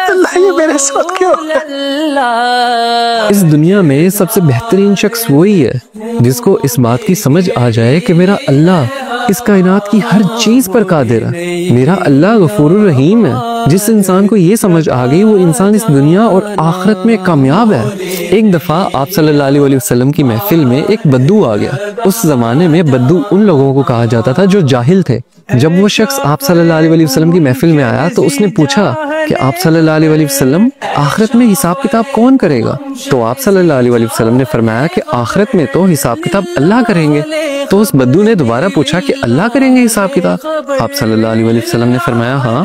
अल्लाह ये मेरे साथ क्यों? इस दुनिया में सबसे बेहतरीन शख्स वही है जिसको इस बात की समझ आ जाए कि मेरा अल्लाह इस कायनात की हर चीज पर कादिर है। मेरा अल्लाह गफूरुर रहीम है। जिस इंसान को ये समझ आ गई वो इंसान इस दुनिया और आखिरत में कामयाब है। एक दफ़ा आप सल्लल्लाहु अलैहि वसल्लम की महफिल में एक बद्दू आ गया। उस जमाने में बद्दू उन लोगों को कहा जाता था जो जाहिल थे। जब वो शख्स आप सल्लल्लाहु अलैहि वसल्लम की महफिल में आया तो उसने पूछा कि आप सल्लल्लाहु अलैहि वसल्लम आखिरत में हिसाब किताब कौन करेगा? तो आप सल्लल्लाहु अलैहि वसल्लम ने फरमाया कि आखिरत में तो हिसाब किताब अल्लाह करेंगे। तो उस बद्दू ने दोबारा पूछा कि अल्लाह करेंगे हिसाब किताब? आप सल्लल्लाहु अलैहि वसल्लम ने फरमाया हाँ,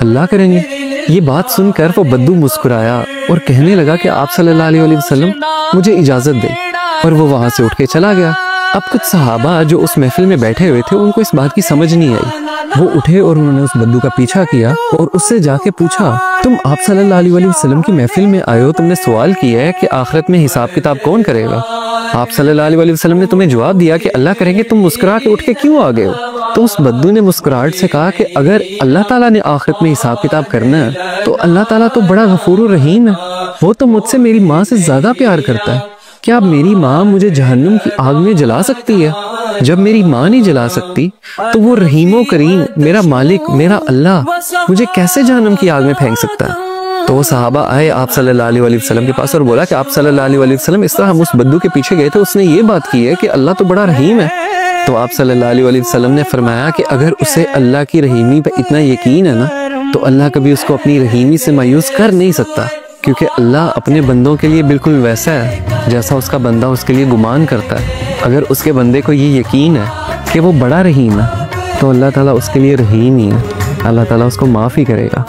अल्लाह करेंगे। ये बात सुनकर वो बद्दू मुस्कुराया और कहने लगा कि आप सल्लल्लाहु अलैहि वसल्लम मुझे इजाजत दे, और वो वहां से उठ के चला गया। अब कुछ सहाबा जो उस महफिल में बैठे हुए थे उनको इस बात की समझ नहीं आई। वो उठे और उन्होंने उस बद्दू का पीछा किया और उससे जाके पूछा, तुम आप सल्लल्लाहु अलैहि वसल्लम की महफिल में आए हो, तुमने सवाल किया है कि आखिरत में हिसाब किताब कौन करेगा? आप सल्लल्लाहु अलैहि वसल्लम ने तुम्हें जवाब दिया कि अल्लाह करेंगे, तुम मुस्कुरा के उठ के क्यों आ गए हो? तो उस बद्दू ने मुस्कुराहट से कहा कि अगर अल्लाह ताला ने आखिरत में हिसाब किताब करना है तो अल्लाह ताला तो बड़ा गफूरुर रहीम है। वो तो मुझसे मेरी माँ से ज्यादा प्यार करता है। क्या मेरी माँ मुझे जहन्नुम की आग में जला सकती है? जब मेरी माँ नहीं जला सकती तो वो रहीमो करीम मेरा मालिक मेरा अल्लाह मुझे कैसे जहन्नुम की आग में फेंक सकता है? तो वो सहाबा आए आप सल्लल्लाहु अलैहि वसल्लम के पास और बोला कि आप सल्लल्लाहु अलैहि वसल्लम इस तरह हम उस बद्दू के पीछे गए थे, उसने ये बात की है कि अल्लाह तो बड़ा रहीम है। तो आप सल्लल्लाहु अलैहि वसल्लम ने फरमाया कि अगर उसे अल्लाह की रहीमी पे इतना यकीन है ना तो अल्लाह कभी उसको अपनी रहीमी से मायूस कर नहीं सकता, क्योंकि अल्लाह अपने बंदों के लिए बिल्कुल वैसा है जैसा उसका बंदा उसके लिए गुमान करता है। अगर उसके बंदे को ये यकीन है कि वो बड़ा रहीम है तो अल्लाह ताला उसके लिए रहीम ही है। अल्लाह ताला उसको माफ़ ही करेगा।